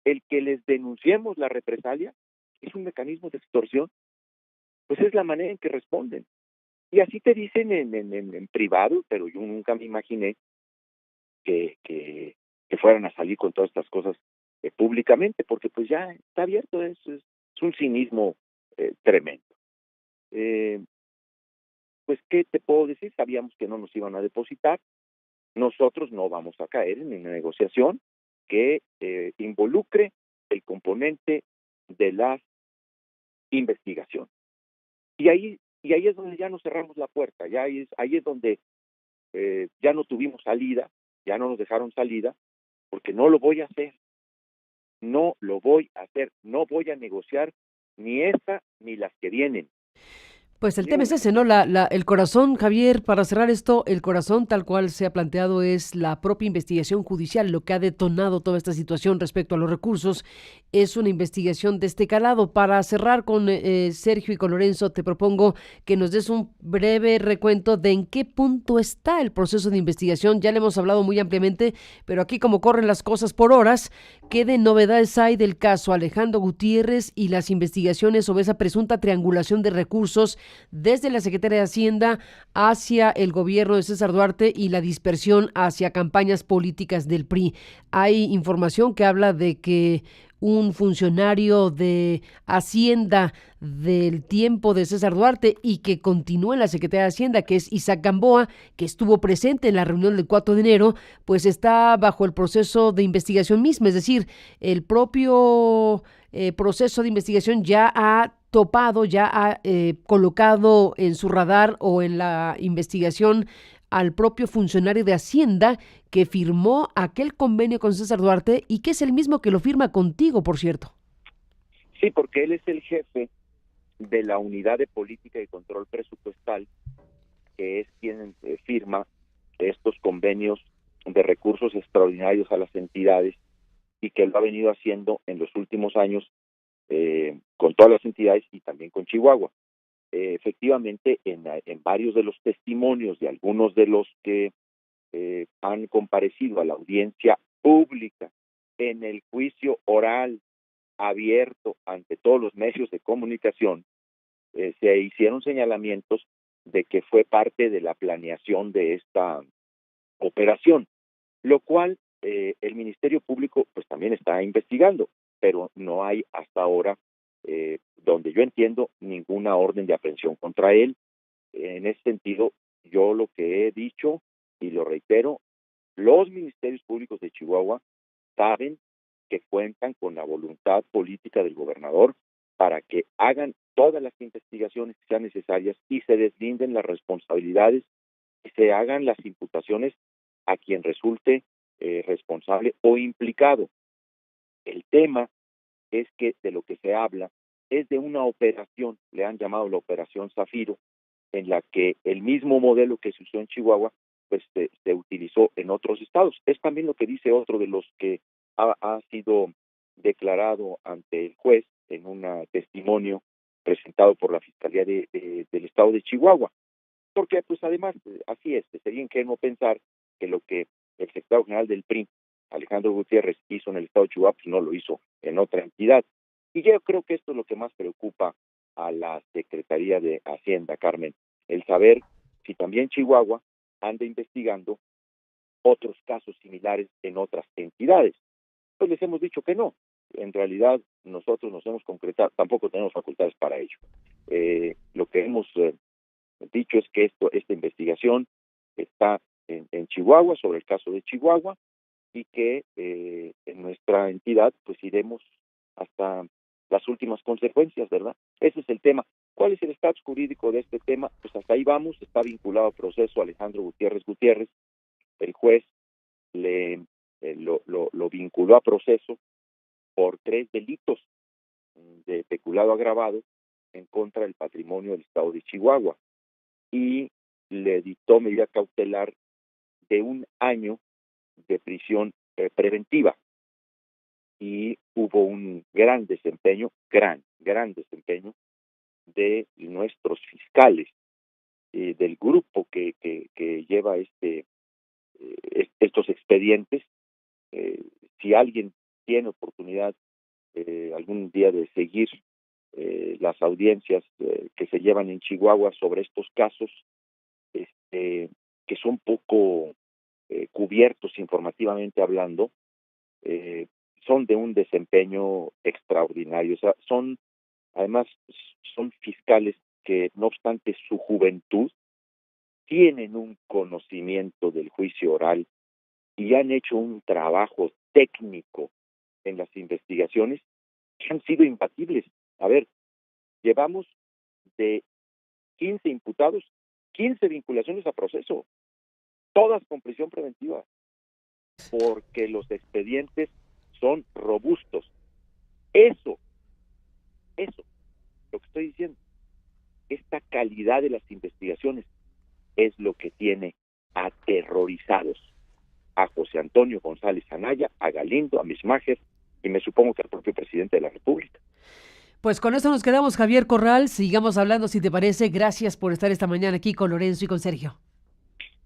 [SPEAKER 5] El que les denunciemos la represalia es un mecanismo de extorsión, pues es la manera en que responden. Y así te dicen en privado, pero yo nunca me imaginé que fueran a salir con todas estas cosas públicamente, porque pues ya está abierto, es un cinismo tremendo. Pues, ¿qué te puedo decir? Sabíamos que no nos iban a depositar, nosotros no vamos a caer en una negociación que involucre el componente de la investigación. Y ahí es donde ya nos cerramos la puerta, ahí es donde ya no tuvimos salida, ya no nos dejaron salida, porque no lo voy a hacer, no voy a negociar ni esta ni las que vienen.
[SPEAKER 2] Pues el
[SPEAKER 5] Ni
[SPEAKER 2] tema es
[SPEAKER 5] una.
[SPEAKER 2] ese, ¿no? El corazón, Javier, para cerrar esto, el corazón tal cual se ha planteado es la propia investigación judicial, lo que ha detonado toda esta situación respecto a los recursos, es una investigación de este calado. Para cerrar con Sergio y con Lorenzo, te propongo que nos des un breve recuento de en qué punto está el proceso de investigación. Ya le hemos hablado muy ampliamente, pero aquí como corren las cosas por horas, ¿qué de novedades hay del caso Alejandro Gutiérrez y las investigaciones sobre esa presunta triangulación de recursos desde la Secretaría de Hacienda hacia el gobierno de César Duarte y la dispersión hacia campañas políticas del PRI? Hay información que habla de que un funcionario de Hacienda del tiempo de César Duarte y que continúa en la Secretaría de Hacienda, que es Isaac Gamboa, que estuvo presente en la reunión del 4 de enero, pues está bajo el proceso de investigación misma, es decir, el propio proceso de investigación ya ha topado, ya ha colocado en su radar o en la investigación al propio funcionario de Hacienda que firmó aquel convenio con César Duarte y que es el mismo que lo firma contigo, por cierto.
[SPEAKER 5] Sí, porque él es el jefe de la Unidad de Política y Control Presupuestal, que es quien firma estos convenios de recursos extraordinarios a las entidades y que él lo ha venido haciendo en los últimos años con todas las entidades y también con Chihuahua. Efectivamente, en varios de los testimonios de algunos de los que han comparecido a la audiencia pública en el juicio oral abierto ante todos los medios de comunicación, se hicieron señalamientos de que fue parte de la planeación de esta operación, lo cual el Ministerio Público pues también está investigando, pero no hay hasta ahora, donde yo entiendo, ninguna orden de aprehensión contra él. En ese sentido, yo lo que he dicho, y lo reitero, los ministerios públicos de Chihuahua saben que cuentan con la voluntad política del gobernador para que hagan todas las investigaciones que sean necesarias y se deslinden las responsabilidades y se hagan las imputaciones a quien resulte responsable o implicado. El tema es que de lo que se habla es de una operación, le han llamado la Operación Zafiro, en la que el mismo modelo que se usó en Chihuahua pues se utilizó en otros estados. Es también lo que dice otro de los que ha sido declarado ante el juez en un testimonio presentado por la Fiscalía del Estado de Chihuahua. Porque pues además, así es, sería ingenuo pensar que lo que el secretario general del PRI, Alejandro Gutiérrez, hizo en el Estado de Chihuahua, pues no lo hizo en otra entidad. Y yo creo que esto es lo que más preocupa a la Secretaría de Hacienda, Carmen, el saber si también Chihuahua anda investigando otros casos similares en otras entidades. Pues les hemos dicho que no. En realidad, nosotros nos hemos concretado, tampoco tenemos facultades para ello. Lo que hemos dicho es que esta investigación está en Chihuahua, sobre el caso de Chihuahua, y que en nuestra entidad pues iremos hasta las últimas consecuencias, ¿verdad? Ese es el tema. ¿Cuál es el estatus jurídico de este tema? Pues hasta ahí vamos, está vinculado al proceso Alejandro Gutiérrez. El juez lo vinculó a proceso por 3 delitos de peculado agravado en contra del patrimonio del Estado de Chihuahua y le dictó medida cautelar de 1 año de prisión preventiva. Y hubo un gran desempeño de nuestros fiscales, del grupo que lleva estos expedientes. Si alguien tiene oportunidad algún día de seguir las audiencias que se llevan en Chihuahua sobre estos casos, que son poco cubiertos informativamente hablando, son de un desempeño extraordinario. O sea, además son fiscales que, no obstante su juventud, tienen un conocimiento del juicio oral y han hecho un trabajo técnico en las investigaciones que han sido imbatibles. A ver, llevamos de 15 imputados, 15 vinculaciones a proceso, todas con prisión preventiva, porque los expedientes son robustos. Eso, lo que estoy diciendo, esta calidad de las investigaciones es lo que tiene aterrorizados a José Antonio González Anaya, a Galindo, a Mismajer y me supongo que al propio presidente de la República.
[SPEAKER 2] Pues con eso nos quedamos, Javier Corral. Sigamos hablando, si te parece. Gracias por estar esta mañana aquí con Lorenzo y con Sergio.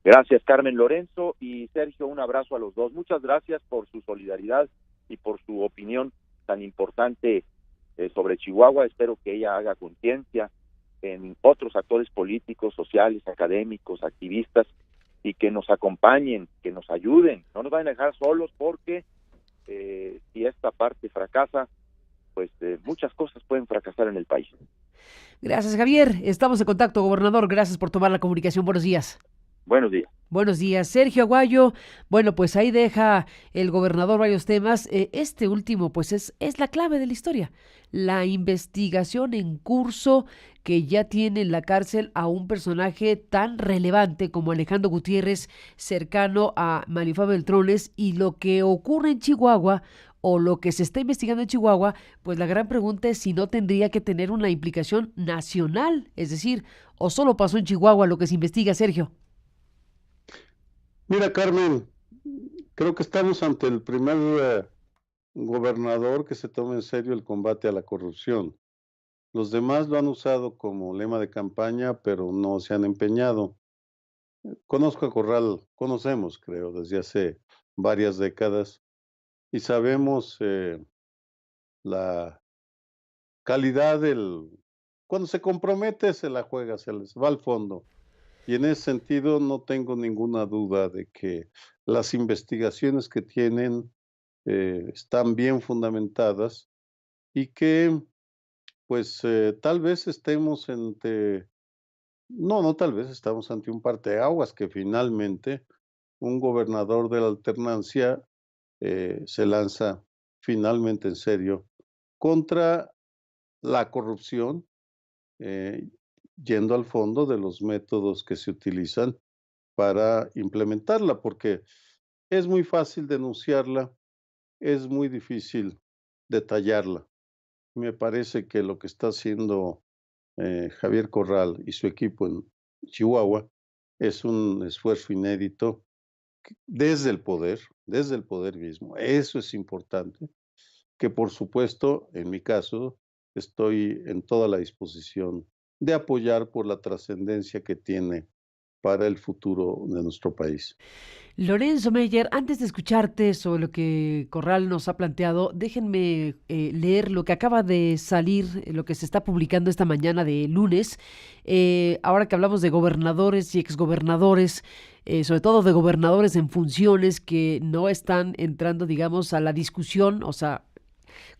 [SPEAKER 5] Gracias, Carmen. Lorenzo y Sergio, un abrazo a los dos. Muchas gracias por su solidaridad y por su opinión tan importante sobre Chihuahua. Espero que ella haga conciencia en otros actores políticos, sociales, académicos, activistas, y que nos acompañen, que nos ayuden. No nos van a dejar solos porque si esta parte fracasa, pues muchas cosas pueden fracasar en el país.
[SPEAKER 2] Gracias, Javier. Estamos en contacto, gobernador. Gracias por tomar la comunicación. Buenos días.
[SPEAKER 5] Buenos días.
[SPEAKER 2] Buenos días, Sergio Aguayo. Bueno, pues ahí deja el gobernador varios temas. Este último, pues es la clave de la historia. La investigación en curso que ya tiene en la cárcel a un personaje tan relevante como Alejandro Gutiérrez, cercano a Marifá Beltrones, y lo que ocurre en Chihuahua o lo que se está investigando en Chihuahua, pues la gran pregunta es si no tendría que tener una implicación nacional, es decir, o solo pasó en Chihuahua lo que se investiga, Sergio.
[SPEAKER 4] Mira, Carmen, creo que estamos ante el primer gobernador que se toma en serio el combate a la corrupción. Los demás lo han usado como lema de campaña, pero no se han empeñado. Conozco a Corral, conocemos, creo, desde hace varias décadas y sabemos la calidad cuando se compromete se la juega, se les va al fondo. Y en ese sentido no tengo ninguna duda de que las investigaciones que tienen están bien fundamentadas y que pues tal vez estemos tal vez estamos ante un parteaguas que finalmente un gobernador de la alternancia se lanza finalmente en serio contra la corrupción, yendo al fondo de los métodos que se utilizan para implementarla, porque es muy fácil denunciarla, es muy difícil detallarla. Me parece que lo que está haciendo Javier Corral y su equipo en Chihuahua es un esfuerzo inédito desde el poder mismo. Eso es importante, que por supuesto, en mi caso, estoy en toda la disposición de apoyar por la trascendencia que tiene para el futuro de nuestro país.
[SPEAKER 2] Lorenzo Meyer, antes de escucharte sobre lo que Corral nos ha planteado, déjenme leer lo que acaba de salir, lo que se está publicando esta mañana de lunes. Ahora que hablamos de gobernadores y exgobernadores, sobre todo de gobernadores en funciones que no están entrando, digamos, a la discusión, o sea,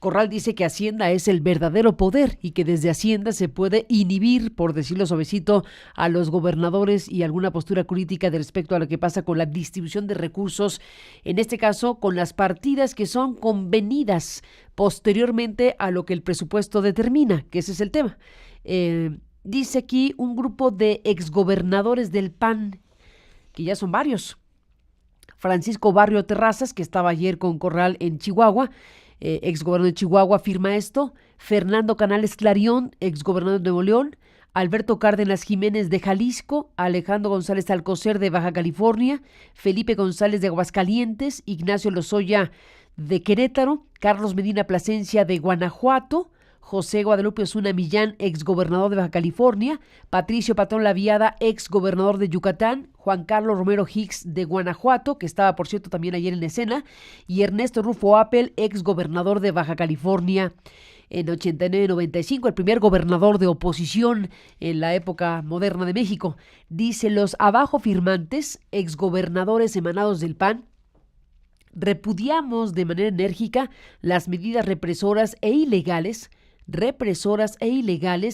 [SPEAKER 2] Corral dice que Hacienda es el verdadero poder y que desde Hacienda se puede inhibir, por decirlo suavecito, a los gobernadores y alguna postura crítica de respecto a lo que pasa con la distribución de recursos, en este caso con las partidas que son convenidas posteriormente a lo que el presupuesto determina, que ese es el tema. Dice aquí un grupo de exgobernadores del PAN, que ya son varios. Francisco Barrio Terrazas, que estaba ayer con Corral en Chihuahua, exgobernador de Chihuahua, firma esto. Fernando Canales Clarión, exgobernador de Nuevo León. Alberto Cárdenas Jiménez de Jalisco. Alejandro González Alcocer de Baja California. Felipe González de Aguascalientes. Ignacio Lozoya de Querétaro. Carlos Medina Plasencia de Guanajuato. José Guadalupe Osuna Millán, exgobernador de Baja California. Patricio Patrón Laviada, exgobernador de Yucatán. Juan Carlos Romero Hicks de Guanajuato, que estaba, por cierto, también ayer en escena. Y Ernesto Rufo Appel, exgobernador de Baja California en 89-95, el primer gobernador de oposición en la época moderna de México. Dice, los abajo firmantes, exgobernadores emanados del PAN, repudiamos de manera enérgica las medidas represoras e ilegales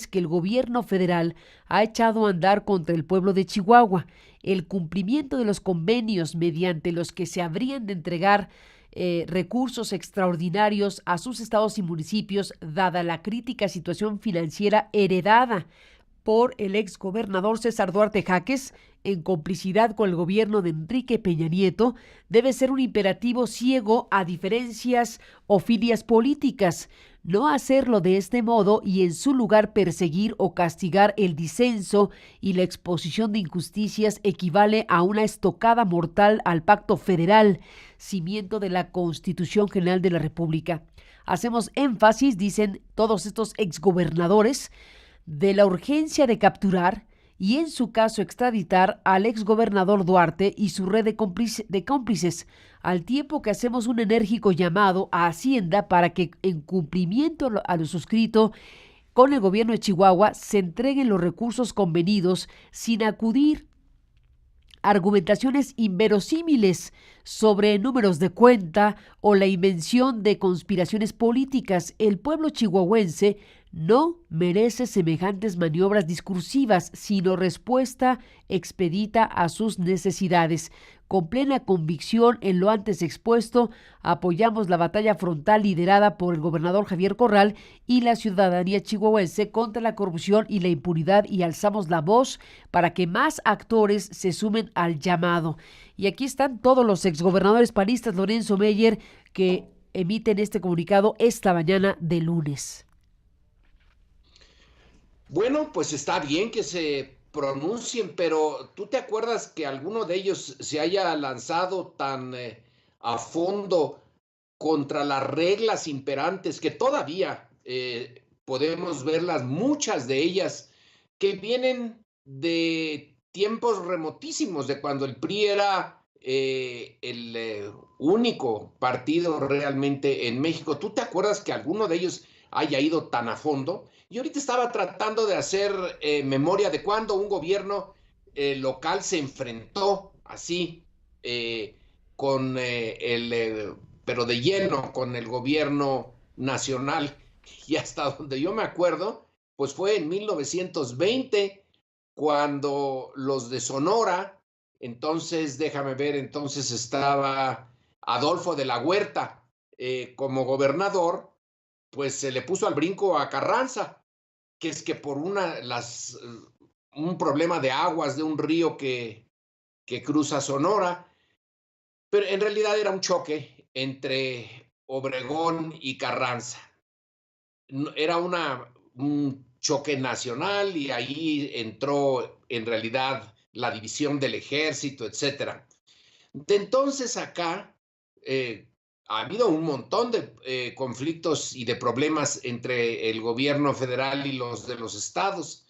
[SPEAKER 2] que el gobierno federal ha echado a andar contra el pueblo de Chihuahua el cumplimiento de los convenios mediante los que se habrían de entregar recursos extraordinarios a sus estados y municipios, dada la crítica situación financiera heredada por el exgobernador César Duarte Jaques, en complicidad con el gobierno de Enrique Peña Nieto, debe ser un imperativo ciego a diferencias o filias políticas. No hacerlo de este modo y en su lugar perseguir o castigar el disenso y la exposición de injusticias equivale a una estocada mortal al Pacto Federal, cimiento de la Constitución General de la República. Hacemos énfasis, dicen todos estos exgobernadores, de la urgencia de capturar y en su caso extraditar al exgobernador Duarte y su red de cómplices, al tiempo que hacemos un enérgico llamado a Hacienda para que, en cumplimiento a lo suscrito con el gobierno de Chihuahua, se entreguen los recursos convenidos sin acudir a argumentaciones inverosímiles sobre números de cuenta o la invención de conspiraciones políticas. El pueblo chihuahuense no merece semejantes maniobras discursivas, sino respuesta expedita a sus necesidades. Con plena convicción en lo antes expuesto, apoyamos la batalla frontal liderada por el gobernador Javier Corral y la ciudadanía chihuahuense contra la corrupción y la impunidad y alzamos la voz para que más actores se sumen al llamado. Y aquí están todos los exgobernadores panistas, Lorenzo Meyer, que emiten este comunicado esta mañana de lunes.
[SPEAKER 3] Bueno, pues está bien que se pronuncien, pero ¿tú te acuerdas que alguno de ellos se haya lanzado tan a fondo contra las reglas imperantes que todavía podemos verlas, muchas de ellas que vienen de tiempos remotísimos, de cuando el PRI era el único partido realmente en México? ¿Tú te acuerdas que alguno de ellos haya ido tan a fondo? Y ahorita estaba tratando de hacer memoria de cuando un gobierno local se enfrentó así pero de lleno con el gobierno nacional. Y hasta donde yo me acuerdo, pues fue en 1920 cuando los de Sonora, entonces déjame ver, entonces estaba Adolfo de la Huerta como gobernador, pues se le puso al brinco a Carranza, que es que por un problema de aguas de un río que cruza Sonora, pero en realidad era un choque entre Obregón y Carranza. Era un choque nacional y ahí entró en realidad la división del ejército, etcétera. De entonces acá ha habido un montón de conflictos y de problemas entre el gobierno federal y los de los estados,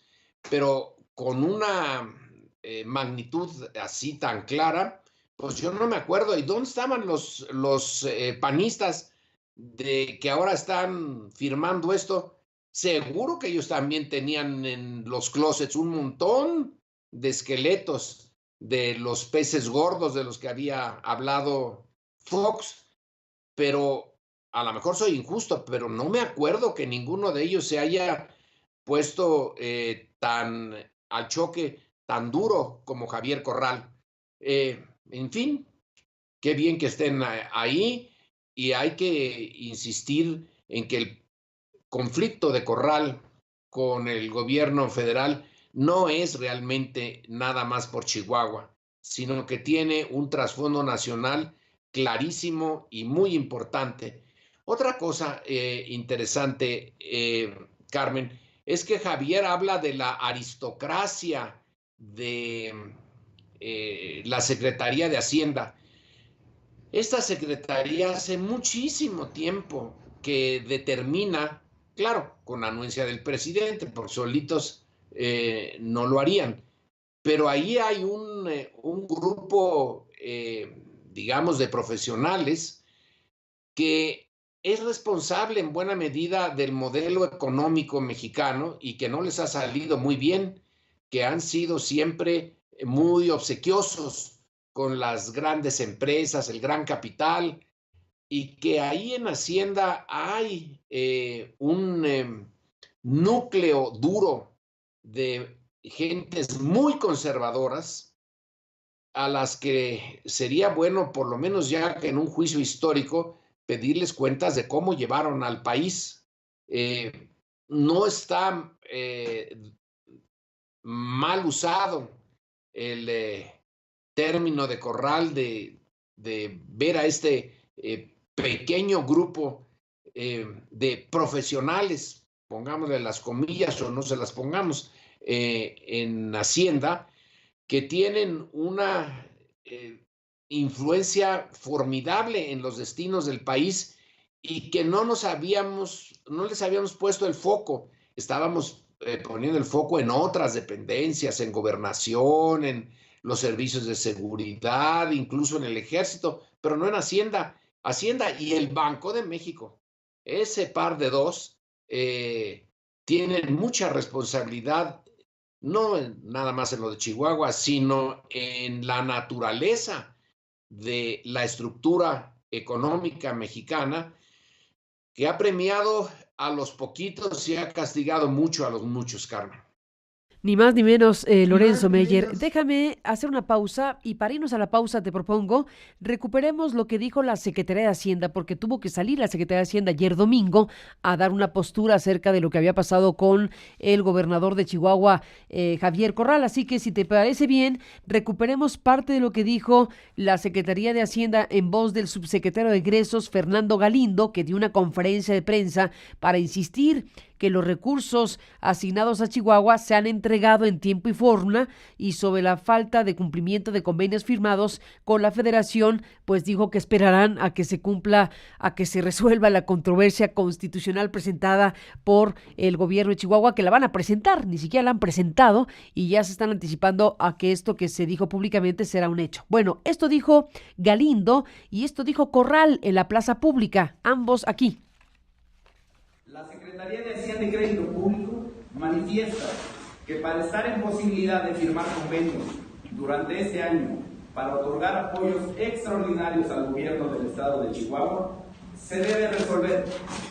[SPEAKER 3] pero con una magnitud así tan clara, pues yo no me acuerdo. ¿Y dónde estaban los panistas de que ahora están firmando esto? Seguro que ellos también tenían en los closets un montón de esqueletos de los peces gordos de los que había hablado Fox. Pero a lo mejor soy injusto, pero no me acuerdo que ninguno de ellos se haya puesto tan al choque, tan duro como Javier Corral. En fin, qué bien que estén ahí y hay que insistir en que el conflicto de Corral con el gobierno federal no es realmente nada más por Chihuahua, sino que tiene un trasfondo nacional clarísimo y muy importante. Otra cosa interesante, Carmen, es que Javier habla de la aristocracia de la Secretaría de Hacienda. Esta Secretaría hace muchísimo tiempo que determina, claro, con anuencia del presidente, por solitos no lo harían, pero ahí hay un grupo digamos, de profesionales, que es responsable en buena medida del modelo económico mexicano y que no les ha salido muy bien, que han sido siempre muy obsequiosos con las grandes empresas, el gran capital, y que ahí en Hacienda hay un núcleo duro de gentes muy conservadoras a las que sería bueno, por lo menos ya que en un juicio histórico, pedirles cuentas de cómo llevaron al país. No está mal usado el término de Corral de ver a este pequeño grupo de profesionales, pongámosle las comillas o no se las pongamos, en Hacienda, que tienen una influencia formidable en los destinos del país y que no les habíamos puesto el foco. Estábamos poniendo el foco en otras dependencias, en gobernación, en los servicios de seguridad, incluso en el ejército, pero no en Hacienda. Hacienda y el Banco de México, ese par de dos, tienen mucha responsabilidad, no nada más en lo de Chihuahua, sino en la naturaleza de la estructura económica mexicana, que ha premiado a los poquitos y ha castigado mucho a los muchos, Carmen.
[SPEAKER 2] Ni más ni menos, Lorenzo Meyer. Déjame hacer una pausa y para irnos a la pausa te propongo recuperemos lo que dijo la Secretaría de Hacienda, porque tuvo que salir la Secretaría de Hacienda ayer domingo a dar una postura acerca de lo que había pasado con el gobernador de Chihuahua, Javier Corral. Así que si te parece bien, recuperemos parte de lo que dijo la Secretaría de Hacienda en voz del subsecretario de Egresos, Fernando Galindo, que dio una conferencia de prensa para insistir que los recursos asignados a Chihuahua se han entregado en tiempo y forma, y sobre la falta de cumplimiento de convenios firmados con la Federación, pues dijo que esperarán a que se cumpla, a que se resuelva la controversia constitucional presentada por el gobierno de Chihuahua, que la van a presentar, ni siquiera la han presentado, y ya se están anticipando a que esto que se dijo públicamente será un hecho. Bueno, esto dijo Galindo y esto dijo Corral en la plaza pública, ambos aquí.
[SPEAKER 6] La Secretaría de Hacienda y Crédito Público manifiesta que para estar en posibilidad de firmar convenios durante este año para otorgar apoyos extraordinarios al gobierno del estado de Chihuahua, se debe resolver,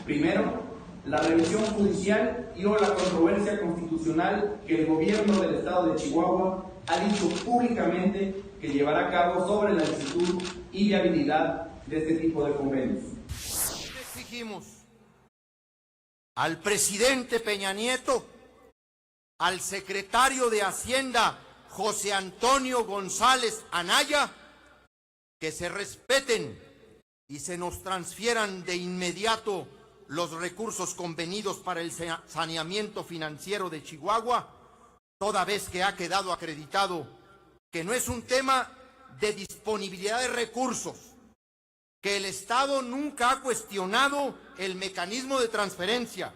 [SPEAKER 6] primero, la revisión judicial y o la controversia constitucional que el gobierno del estado de Chihuahua ha dicho públicamente que llevará a cabo sobre la licitud y viabilidad de este tipo de convenios.
[SPEAKER 7] Exigimos al presidente Peña Nieto, al secretario de Hacienda José Antonio González Anaya, que se respeten y se nos transfieran de inmediato los recursos convenidos para el saneamiento financiero de Chihuahua, toda vez que ha quedado acreditado que no es un tema de disponibilidad de recursos, que el Estado nunca ha cuestionado el mecanismo de transferencia,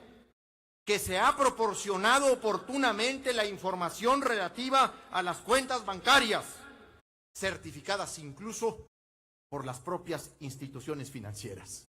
[SPEAKER 7] que se ha proporcionado oportunamente la información relativa a las cuentas bancarias, certificadas incluso por las propias instituciones financieras.